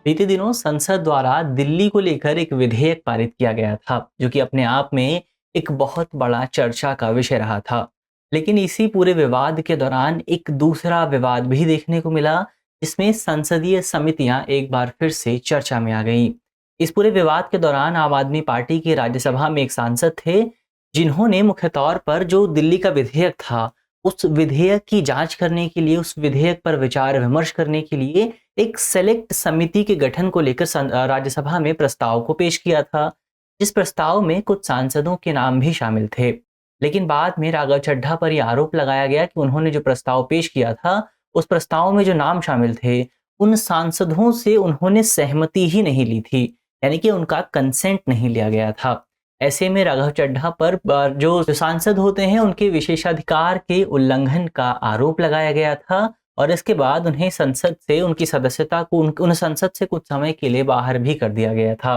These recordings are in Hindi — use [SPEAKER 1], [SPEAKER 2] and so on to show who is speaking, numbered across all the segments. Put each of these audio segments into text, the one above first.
[SPEAKER 1] बीते दिनों संसद द्वारा दिल्ली को लेकर एक विधेयक पारित किया गया था, जो कि अपने आप में एक बहुत बड़ा चर्चा का विषय रहा था। लेकिन इसी पूरे विवाद के दौरान एक दूसरा विवाद भी देखने को मिला, जिसमें संसदीय समितियां एक बार फिर से चर्चा में आ गईं। इस पूरे विवाद के दौरान आम आदमी पार्टी के राज्यसभा में एक सांसद थे, जिन्होंने मुख्य तौर पर जो दिल्ली का विधेयक था, उस विधेयक की जांच करने के लिए, उस विधेयक पर विचार विमर्श करने के लिए एक सेलेक्ट समिति के गठन को लेकर राज्यसभा में प्रस्ताव को पेश किया था, जिस प्रस्ताव में कुछ सांसदों के नाम भी शामिल थे। लेकिन बाद में राघव चड्ढा पर यह आरोप लगाया गया कि उन्होंने जो प्रस्ताव पेश किया था, उस प्रस्ताव में जो नाम शामिल थे, उन सांसदों से उन्होंने सहमति ही नहीं ली थी, यानी कि उनका कंसेंट नहीं लिया गया था। ऐसे में राघव चड्ढा पर जो सांसद होते हैं, उनके विशेषाधिकार के उल्लंघन का आरोप लगाया गया था और इसके बाद उन्हें संसद से, उनकी सदस्यता को उन संसद से कुछ समय के लिए बाहर भी कर दिया गया था।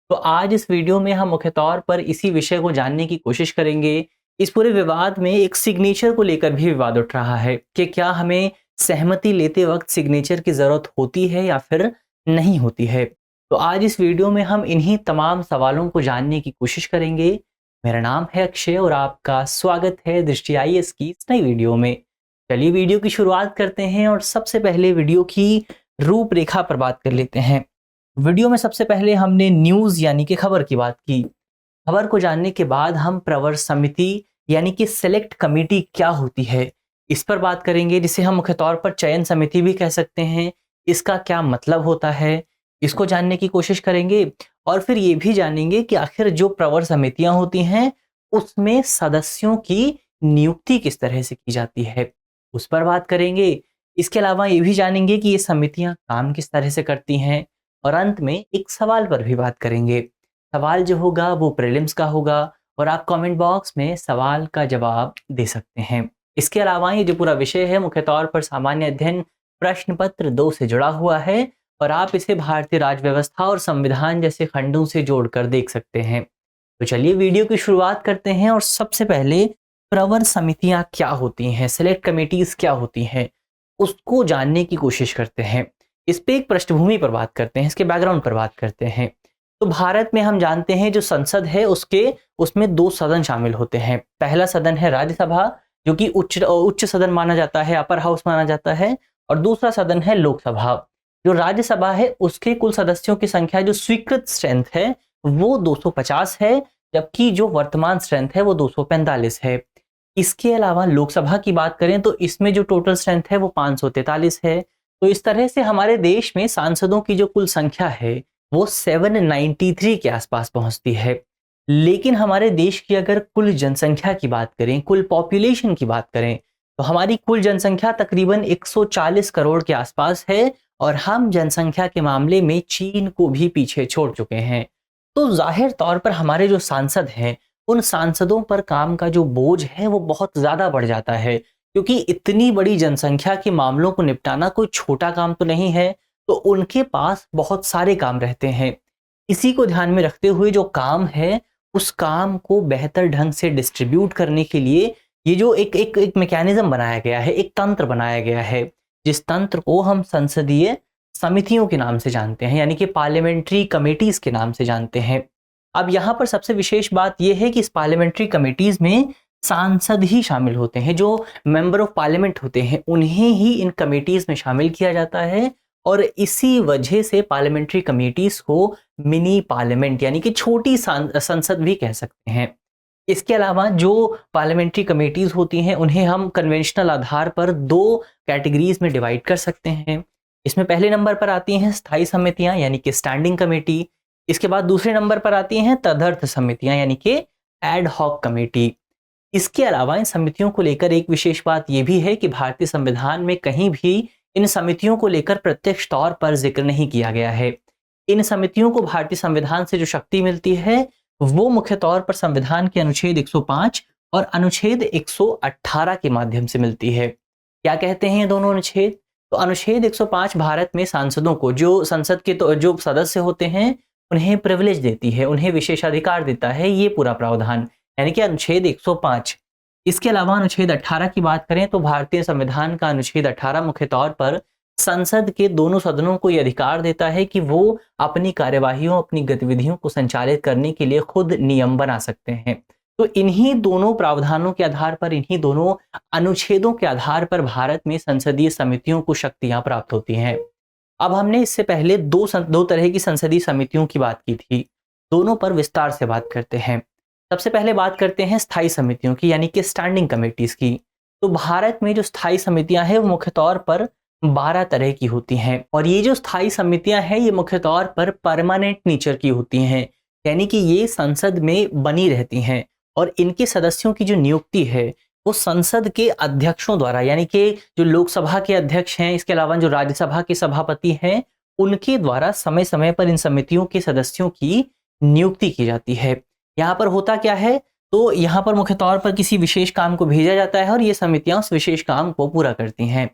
[SPEAKER 1] तो आज इस वीडियो में हम मुख्य तौर पर इसी विषय को जानने की कोशिश करेंगे। इस पूरे विवाद में एक सिग्नेचर को लेकर भी विवाद उठ रहा है कि क्या हमें सहमति लेते वक्त सिग्नेचर की जरूरत होती है या फिर नहीं होती है। तो आज इस वीडियो में हम इन्हीं तमाम सवालों को जानने की कोशिश करेंगे। मेरा नाम है अक्षय और आपका स्वागत है दृष्टि IAS की इस नई वीडियो में। चलिए वीडियो की शुरुआत करते हैं और सबसे पहले वीडियो की रूपरेखा पर बात कर लेते हैं। वीडियो में सबसे पहले हमने न्यूज़ यानी कि खबर की बात की। खबर को जानने के बाद हम प्रवर समिति यानी कि सेलेक्ट कमेटी क्या होती है, इस पर बात करेंगे, जिसे हम मुख्य तौर पर चयन समिति भी कह सकते हैं। इसका क्या मतलब होता है, इसको जानने की कोशिश करेंगे और फिर ये भी जानेंगे कि आखिर जो प्रवर समितियां होती हैं, उसमें सदस्यों की नियुक्ति किस तरह से की जाती है, उस पर बात करेंगे। इसके अलावा ये भी जानेंगे कि ये समितियां काम किस तरह से करती हैं और अंत में एक सवाल पर भी बात करेंगे। सवाल जो होगा वो प्रीलिम्स का होगा और आप कमेंट बॉक्स में सवाल का जवाब दे सकते हैं। इसके अलावा ये जो पूरा विषय है मुख्य तौर पर सामान्य अध्ययन प्रश्न पत्र 2 से जुड़ा हुआ है और आप इसे भारतीय राज्य व्यवस्था और संविधान जैसे खंडों से जोड़कर देख सकते हैं। तो चलिए वीडियो की शुरुआत करते हैं और सबसे पहले प्रवर समितियां क्या होती हैं, सेलेक्ट कमेटीज क्या होती हैं, उसको जानने की कोशिश करते हैं। इस पे एक पृष्ठभूमि पर बात करते हैं, इसके बैकग्राउंड पर बात करते हैं। तो भारत में हम जानते हैं जो संसद है उसमें 2 सदन शामिल होते हैं। पहला सदन है राज्यसभा, जो कि उच्च सदन माना जाता है, अपर हाउस माना जाता है, और दूसरा सदन है लोकसभा। जो राज्यसभा है उसके कुल सदस्यों की संख्या, जो स्वीकृत स्ट्रेंथ है, वो 250 है, जबकि जो वर्तमान स्ट्रेंथ है वो 245 है। इसके अलावा लोकसभा की बात करें तो इसमें जो टोटल स्ट्रेंथ है वो 543 है। तो इस तरह से हमारे देश में सांसदों की जो कुल संख्या है वो 793 के आसपास पहुंचती है। लेकिन हमारे देश की अगर कुल जनसंख्या की बात करें, कुल पॉपुलेशन की बात करें, तो हमारी कुल जनसंख्या तकरीबन 140 करोड़ के आसपास है और हम जनसंख्या के मामले में चीन को भी पीछे छोड़ चुके हैं। तो जाहिर तौर पर हमारे जो सांसद हैं, उन सांसदों पर काम का जो बोझ है वो बहुत ज़्यादा बढ़ जाता है, क्योंकि इतनी बड़ी जनसंख्या के मामलों को निपटाना कोई छोटा काम तो नहीं है। तो उनके पास बहुत सारे काम रहते हैं। इसी को ध्यान में रखते हुए जो काम है, उस काम को बेहतर ढंग से डिस्ट्रीब्यूट करने के लिए ये जो एक मैकेनिज्म बनाया गया है, एक तंत्र बनाया गया है, जिस तंत्र को हम संसदीय समितियों के नाम से जानते हैं, यानी कि पार्लियामेंट्री कमेटीज के नाम से जानते हैं। अब यहाँ पर सबसे विशेष बात यह है कि इस पार्लियामेंट्री कमेटीज में सांसद ही शामिल होते हैं। जो मेंबर ऑफ पार्लियामेंट होते हैं उन्हें ही इन कमेटीज में शामिल किया जाता है और इसी वजह से पार्लियामेंट्री कमेटीज को मिनी पार्लियामेंट यानी कि छोटी संसद भी कह सकते हैं। इसके अलावा जो पार्लियामेंट्री कमेटीज होती हैं उन्हें हम कन्वेंशनल आधार पर 2 कैटेगरीज में डिवाइड कर सकते हैं। इसमें पहले नंबर पर आती हैं स्थायी समितियां यानी कि स्टैंडिंग कमेटी। इसके बाद दूसरे नंबर पर आती हैं तदर्थ समितियां यानी कि एड हॉक कमेटी। इसके अलावा इन समितियों को लेकर एक विशेष बात यह भी है कि भारतीय संविधान में कहीं भी इन समितियों को लेकर प्रत्यक्ष तौर पर जिक्र नहीं किया गया है। इन समितियों को भारतीय संविधान से जो शक्ति मिलती है वो मुख्य तौर पर संविधान के अनुच्छेद 105 और अनुच्छेद 118 के माध्यम से मिलती है। क्या कहते हैं ये दोनों अनुच्छेद? तो अनुच्छेद 105 भारत में सांसदों को, जो संसद के तो जो सदस्य होते हैं, उन्हें प्रिविलेज देती है, उन्हें विशेषाधिकार देता है, ये पूरा प्रावधान, यानी कि अनुच्छेद 105। इसके अलावा अनुच्छेद 18 की बात करें तो भारतीय संविधान का अनुच्छेद 18 मुख्य तौर पर संसद के दोनों सदनों को यह अधिकार देता है कि वो अपनी कार्यवाहियों, अपनी गतिविधियों को संचालित करने के लिए खुद नियम बना सकते हैं। तो इन्हीं दोनों प्रावधानों के आधार पर, इन्हीं दोनों अनुच्छेदों के आधार पर भारत में संसदीय समितियों को शक्तियां प्राप्त होती हैं। अब हमने इससे पहले दो तरह की संसदीय समितियों की बात की थी, दोनों पर विस्तार से बात करते हैं। सबसे पहले बात करते हैं स्थायी समितियों की, यानी कि स्टैंडिंग कमेटीज की। तो भारत में जो स्थायी समितियां हैं वो मुख्य तौर पर 12 तरह की होती हैं, और ये जो स्थायी समितियां हैं ये मुख्य तौर पर परमानेंट नेचर की होती हैं, यानी कि ये संसद में बनी रहती हैं, और इनके सदस्यों की जो नियुक्ति है वो संसद के अध्यक्षों द्वारा, यानी कि जो लोकसभा के अध्यक्ष हैं, इसके अलावा जो राज्यसभा के सभापति हैं, उनके द्वारा समय समय पर इन समितियों के सदस्यों की नियुक्ति की जाती है। यहाँ पर होता क्या है, तो यहाँ पर मुख्य तौर पर किसी विशेष काम को भेजा जाता है और ये समितियां उस विशेष काम को पूरा करती हैं।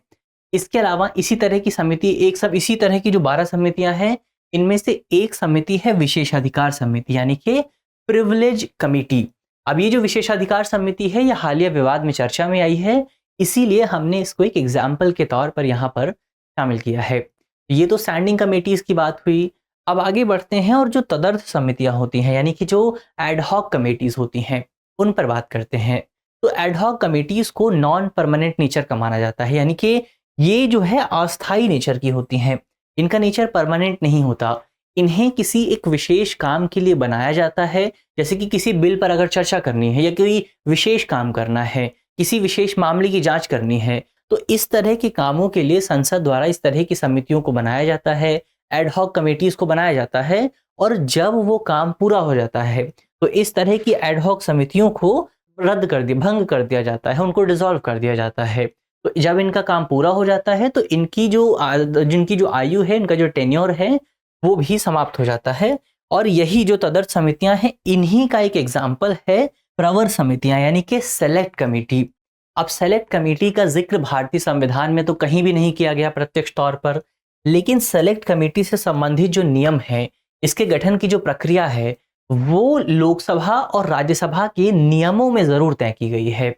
[SPEAKER 1] इसके अलावा इसी तरह की समिति, इसी तरह की जो 12 समितियां हैं, इनमें से एक समिति है विशेषाधिकार समिति, यानी कि प्रिविलेज कमिटी। अब ये जो विशेषाधिकार समिति है, यह हालिया विवाद में चर्चा में आई है, इसीलिए हमने इसको एक एग्जाम्पल के तौर पर यहाँ पर शामिल किया है। ये तो स्टैंडिंग कमेटीज की बात हुई। अब आगे बढ़ते हैं और जो तदर्थ समितियां होती हैं, यानी कि जो एडहॉक कमेटीज होती हैं, उन पर बात करते हैं। तो एडहॉक कमेटीज को नॉन परमानेंट नेचर का माना जाता है, यानी कि ये जो है अस्थायी नेचर की होती हैं, इनका नेचर परमानेंट नहीं होता। इन्हें किसी एक विशेष काम के लिए बनाया जाता है, जैसे कि किसी बिल पर अगर चर्चा करनी है या कोई विशेष काम करना है, किसी विशेष मामले की जांच करनी है, तो इस तरह के कामों के लिए संसद द्वारा इस तरह की समितियों को बनाया जाता है, एडहॉक कमेटीज को बनाया जाता है। और जब वो काम पूरा हो जाता है तो इस तरह की एडहॉक समितियों को भंग कर दिया जाता है, उनको डिसॉल्व कर दिया जाता है। तो जब इनका काम पूरा हो जाता है तो जिनकी जो आयु है, इनका जो टेन्योर है, वो भी समाप्त हो जाता है। और यही जो तदर्थ समितियां हैं, इन्हीं का एक एग्जाम्पल है प्रवर समितियां, यानी कि सेलेक्ट कमेटी। अब सेलेक्ट कमेटी का जिक्र भारतीय संविधान में तो कहीं भी नहीं किया गया प्रत्यक्ष तौर पर, लेकिन सेलेक्ट कमेटी से संबंधित जो नियम है, इसके गठन की जो प्रक्रिया है, वो लोकसभा और राज्यसभा के नियमों में जरूर तय की गई है।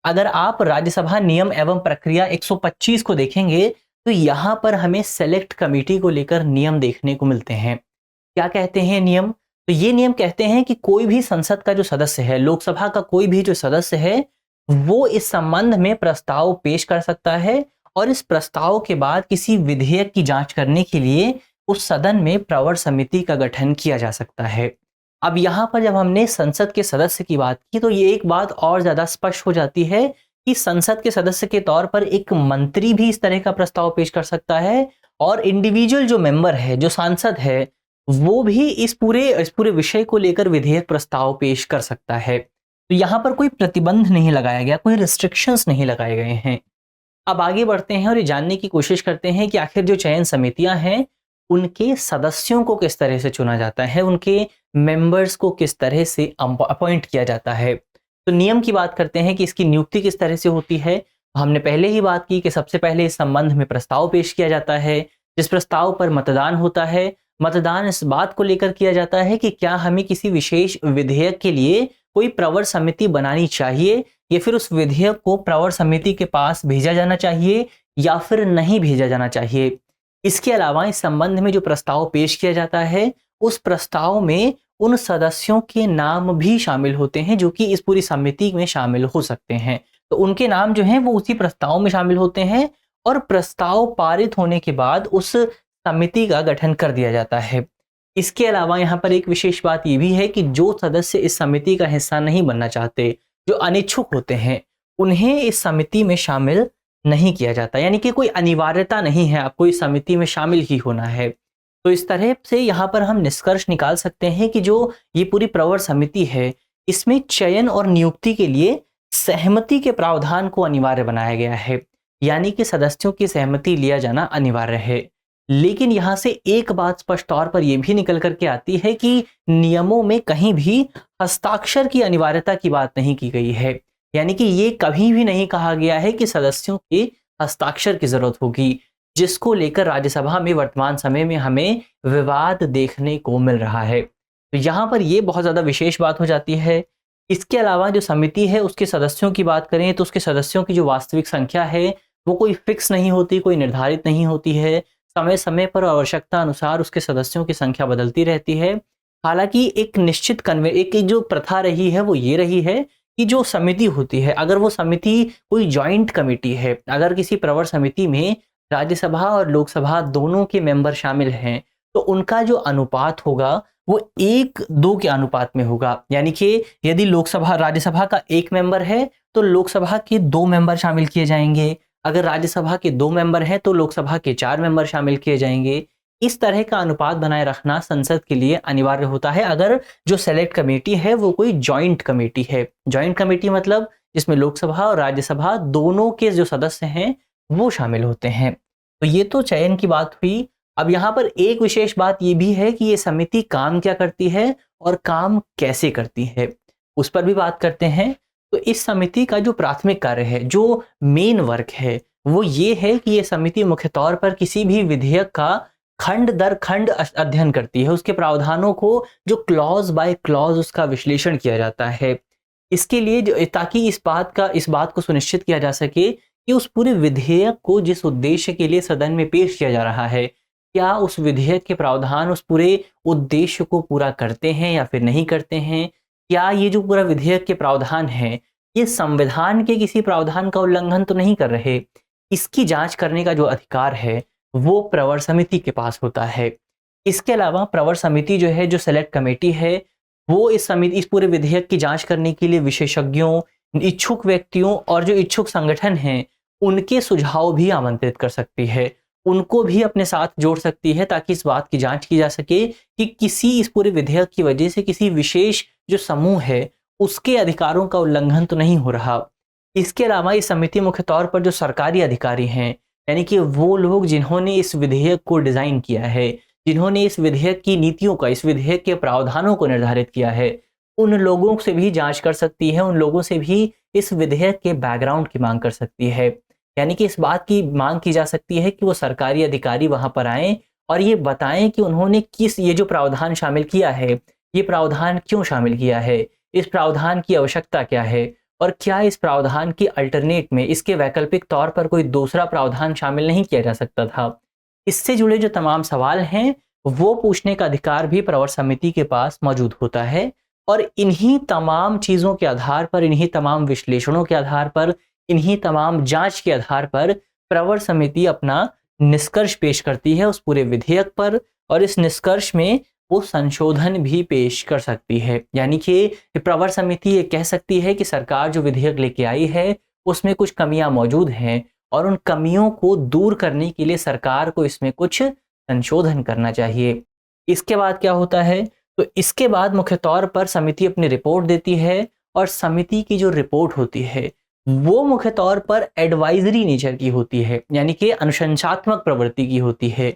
[SPEAKER 1] अगर आप राज्यसभा नियम एवं प्रक्रिया 125 को देखेंगे तो यहाँ पर हमें सेलेक्ट कमेटी को लेकर नियम देखने को मिलते हैं। क्या कहते हैं नियम? तो ये नियम कहते हैं कि कोई भी संसद का जो सदस्य है, लोकसभा का कोई भी जो सदस्य है, वो इस संबंध में प्रस्ताव पेश कर सकता है, और इस प्रस्ताव के बाद किसी विधेयक की जांच करने के लिए उस सदन में प्रवर समिति का गठन किया जा सकता है। अब यहाँ पर जब हमने संसद के सदस्य की बात की तो ये एक बात और ज्यादा स्पष्ट हो जाती है कि संसद के सदस्य के तौर पर एक मंत्री भी इस तरह का प्रस्ताव पेश कर सकता है, और इंडिविजुअल जो मेंबर है, जो सांसद है, वो भी इस पूरे विषय को लेकर विधेयक प्रस्ताव पेश कर सकता है। तो यहाँ पर कोई प्रतिबंध नहीं लगाया गया, कोई रिस्ट्रिक्शंस नहीं लगाए गए हैं। अब आगे बढ़ते हैं और ये जानने की कोशिश करते हैं कि आखिर जो चयन समितियां हैं, उनके सदस्यों को किस तरह से चुना जाता है, उनके मेंबर्स को किस तरह से अपॉइंट किया जाता है। तो नियम की बात करते हैं कि इसकी नियुक्ति किस तरह से होती है। हमने पहले ही बात की कि सबसे पहले इस संबंध में प्रस्ताव पेश किया जाता है, जिस प्रस्ताव पर मतदान होता है। मतदान इस बात को लेकर किया जाता है कि क्या हमें किसी विशेष विधेयक के लिए कोई प्रवर समिति बनानी चाहिए, या फिर उस विधेयक को प्रवर समिति के पास भेजा जाना चाहिए या फिर नहीं भेजा जाना चाहिए। इसके अलावा इस संबंध में जो प्रस्ताव पेश किया जाता है, उस प्रस्ताव में उन सदस्यों के नाम भी शामिल होते हैं जो कि इस पूरी समिति में शामिल हो सकते हैं। तो उनके नाम जो हैं वो उसी प्रस्ताव में शामिल होते हैं, और प्रस्ताव पारित होने के बाद उस समिति का गठन कर दिया जाता है। इसके अलावा यहाँ पर एक विशेष बात ये भी है कि जो सदस्य इस समिति का हिस्सा नहीं बनना चाहते, जो अनिच्छुक होते हैं, उन्हें इस समिति में शामिल नहीं किया जाता, यानी कि कोई अनिवार्यता नहीं है आपको इस समिति में शामिल ही होना है। तो इस तरह से यहाँ पर हम निष्कर्ष निकाल सकते हैं कि जो ये पूरी प्रवर समिति है, इसमें चयन और नियुक्ति के लिए सहमति के प्रावधान को अनिवार्य बनाया गया है, यानी कि सदस्यों की सहमति लिया जाना अनिवार्य है। लेकिन यहाँ से एक बात स्पष्ट तौर पर यह भी निकल करके आती है कि नियमों में कहीं भी हस्ताक्षर की अनिवार्यता की बात नहीं की गई है, यानी कि ये कभी भी नहीं कहा गया है कि सदस्यों के हस्ताक्षर की जरूरत होगी, जिसको लेकर राज्यसभा में वर्तमान समय में हमें विवाद देखने को मिल रहा है। तो यहाँ पर ये बहुत ज़्यादा विशेष बात हो जाती है। इसके अलावा जो समिति है उसके सदस्यों की बात करें तो उसके सदस्यों की जो वास्तविक संख्या है वो कोई फिक्स नहीं होती, कोई निर्धारित नहीं होती है। समय-समय पर आवश्यकता अनुसार उसके सदस्यों की संख्या बदलती रहती है। हालाँकि एक निश्चित एक एक जो प्रथा रही है वो ये रही है कि जो समिति होती है, अगर वो समिति कोई जॉइंट कमिटी है, अगर किसी प्रवर समिति में राज्यसभा और लोकसभा दोनों के मेंबर शामिल हैं, तो उनका जो अनुपात होगा वो 1-2 के अनुपात में होगा। यानी कि यदि राज्यसभा का 1 मेंबर है, तो लोकसभा के 2 मेंबर शामिल किए जाएँगे। अगर राज्यसभा के 2 मेंबर हैं, तो लोकसभा के 4 मेंबर शामिल किए जाएँगे। इस तरह का अनुपात बनाए रखना संसद के लिए अनिवार्य होता है, अगर जो सेलेक्ट कमेटी है वो कोई जॉइंट कमेटी है। जॉइंट कमेटी मतलब जिसमें लोकसभा और राज्यसभा दोनों के जो सदस्य हैं, वो शामिल होते हैं। तो ये तो चयन की बात हुई। अब यहाँ पर एक विशेष बात ये भी है कि ये समिति काम क्या करती है और काम कैसे करती है, उस पर भी बात करते हैं। तो इस समिति का जो प्राथमिक कार्य है, जो मेन वर्क है, वो ये है कि ये समिति मुख्य तौर पर किसी भी विधेयक का खंड दर खंड अध्ययन करती है। उसके प्रावधानों को जो क्लॉज बाय क्लॉज उसका विश्लेषण किया जाता है। इसके लिए ताकि इस बात को सुनिश्चित किया जा सके कि उस पूरे विधेयक को जिस उद्देश्य के लिए सदन में पेश किया जा रहा है, क्या उस विधेयक के प्रावधान उस पूरे उद्देश्य को पूरा करते हैं या फिर नहीं करते हैं? क्या ये जो पूरा विधेयक के प्रावधान हैं, ये संविधान के किसी प्रावधान का उल्लंघन तो नहीं कर रहे? इसकी जाँच करने का जो अधिकार है, वो प्रवर समिति के पास होता है। इसके अलावा प्रवर समिति जो है, जो सेलेक्ट कमेटी है, वो इस पूरे विधेयक की जाँच करने के लिए विशेषज्ञों, इच्छुक व्यक्तियों और जो इच्छुक संगठन हैं, उनके सुझाव भी आमंत्रित कर सकती है। उनको भी अपने साथ जोड़ सकती है ताकि इस बात की जाँच की जा सके कि इस पूरे विधेयक की वजह से किसी विशेष जो समूह है, उसके अधिकारों का उल्लंघन तो नहीं हो रहा। इसके अलावा ये समिति मुख्य तौर पर जो सरकारी अधिकारी हैं, यानी कि वो लोग जिन्होंने इस विधेयक को डिज़ाइन किया है, जिन्होंने इस विधेयक की नीतियों का, इस विधेयक के प्रावधानों को निर्धारित किया है, उन लोगों से भी जाँच कर सकती है, उन लोगों से भी इस विधेयक के बैकग्राउंड की माँग कर सकती है। यानी कि इस बात की माँग की जा सकती है कि वो सरकारी अधिकारी वहाँ पर आएँ और ये बताएँ कि उन्होंने ये जो प्रावधान शामिल किया है, ये प्रावधान क्यों शामिल किया है? इस प्रावधान की आवश्यकता क्या है? और क्या इस प्रावधान के अल्टरनेट में, इसके वैकल्पिक तौर पर कोई दूसरा प्रावधान शामिल नहीं किया जा सकता था? इससे जुड़े जो तमाम सवाल हैं, वो पूछने का अधिकार भी प्रवर समिति के पास मौजूद होता है। और इन्हीं तमाम चीज़ों के आधार पर, इन्हीं तमाम विश्लेषणों के आधार पर, इन्हीं तमाम जाँच के आधार पर प्रवर समिति अपना निष्कर्ष पेश करती है उस पूरे विधेयक पर, और इस निष्कर्ष में वो संशोधन भी पेश कर सकती है। यानी कि प्रवर समिति ये कह सकती है कि सरकार जो विधेयक लेके आई है, उसमें कुछ कमियाँ मौजूद हैं और उन कमियों को दूर करने के लिए सरकार को इसमें कुछ संशोधन करना चाहिए। इसके बाद क्या होता है? तो इसके बाद मुख्य तौर पर समिति अपनी रिपोर्ट देती है, और समिति की जो रिपोर्ट होती है, वो मुख्य तौर पर एडवाइजरी नेचर की होती है, यानी कि अनुशंसात्मक प्रवृत्ति की होती है।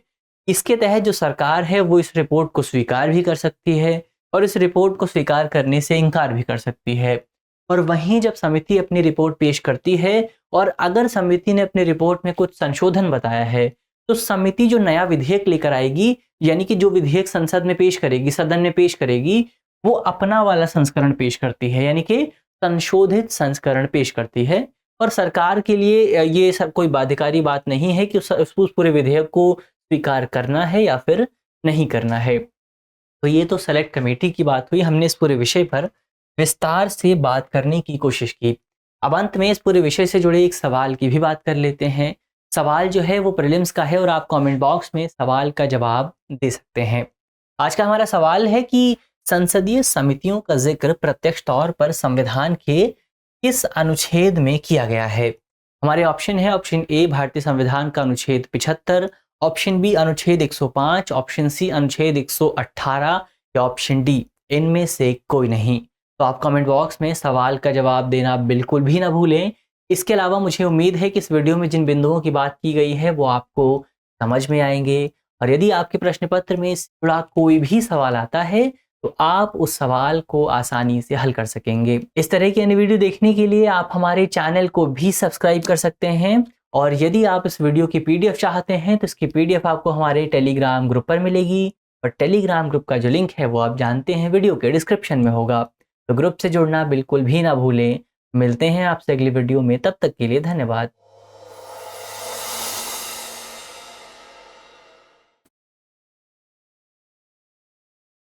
[SPEAKER 1] इसके तहत जो सरकार है, वो इस रिपोर्ट को स्वीकार भी कर सकती है और इस रिपोर्ट को स्वीकार करने से इनकार भी कर सकती है। और वहीं जब समिति अपनी रिपोर्ट पेश करती है और अगर समिति ने अपनी रिपोर्ट में कुछ संशोधन बताया है, तो समिति जो नया विधेयक लेकर आएगी, यानी कि जो विधेयक संसद में पेश करेगी, सदन में पेश करेगी, वो अपना वाला संस्करण पेश करती है, यानी कि संशोधित संस्करण पेश करती है। और सरकार के लिए ये सब कोई बाध्यकारी बात नहीं है कि उस पूरे विधेयक को स्वीकार करना है या फिर नहीं करना है। तो ये तो सेलेक्ट कमेटी की बात हुई। हमने इस पूरे विषय पर विस्तार से बात करने की कोशिश की। अब अंत में इस पूरे विषय से जुड़े एक सवाल की भी बात कर लेते हैं। सवाल जो है वो प्रीलिम्स का है और आप कमेंट बॉक्स में सवाल का जवाब दे सकते हैं। आज का हमारा सवाल है कि संसदीय समितियों का जिक्र प्रत्यक्ष तौर पर संविधान के किस अनुच्छेद में किया गया है? हमारे ऑप्शन है, ऑप्शन ए भारतीय संविधान का अनुच्छेद 75, ऑप्शन बी अनुच्छेद 105, ऑप्शन सी अनुच्छेद 118 या ऑप्शन डी इनमें से कोई नहीं। तो आप कमेंट बॉक्स में सवाल का जवाब देना बिल्कुल भी ना भूलें। इसके अलावा मुझे उम्मीद है कि इस वीडियो में जिन बिंदुओं की बात की गई है वो आपको समझ में आएंगे, और यदि आपके प्रश्न पत्र में इससे जुड़ा कोई भी सवाल आता है तो आप उस सवाल को आसानी से हल कर सकेंगे। इस तरह की अन्य वीडियो देखने के लिए आप हमारे चैनल को भी सब्सक्राइब कर सकते हैं, और यदि आप इस वीडियो की पीडीएफ चाहते हैं तो इसकी पीडीएफ आपको हमारे टेलीग्राम ग्रुप पर मिलेगी, और टेलीग्राम ग्रुप का जो लिंक है वो आप जानते हैं वीडियो के डिस्क्रिप्शन में होगा। तो ग्रुप से जुड़ना बिल्कुल भी ना भूलें। मिलते हैं आपसे अगली वीडियो में, तब तक के लिए धन्यवाद।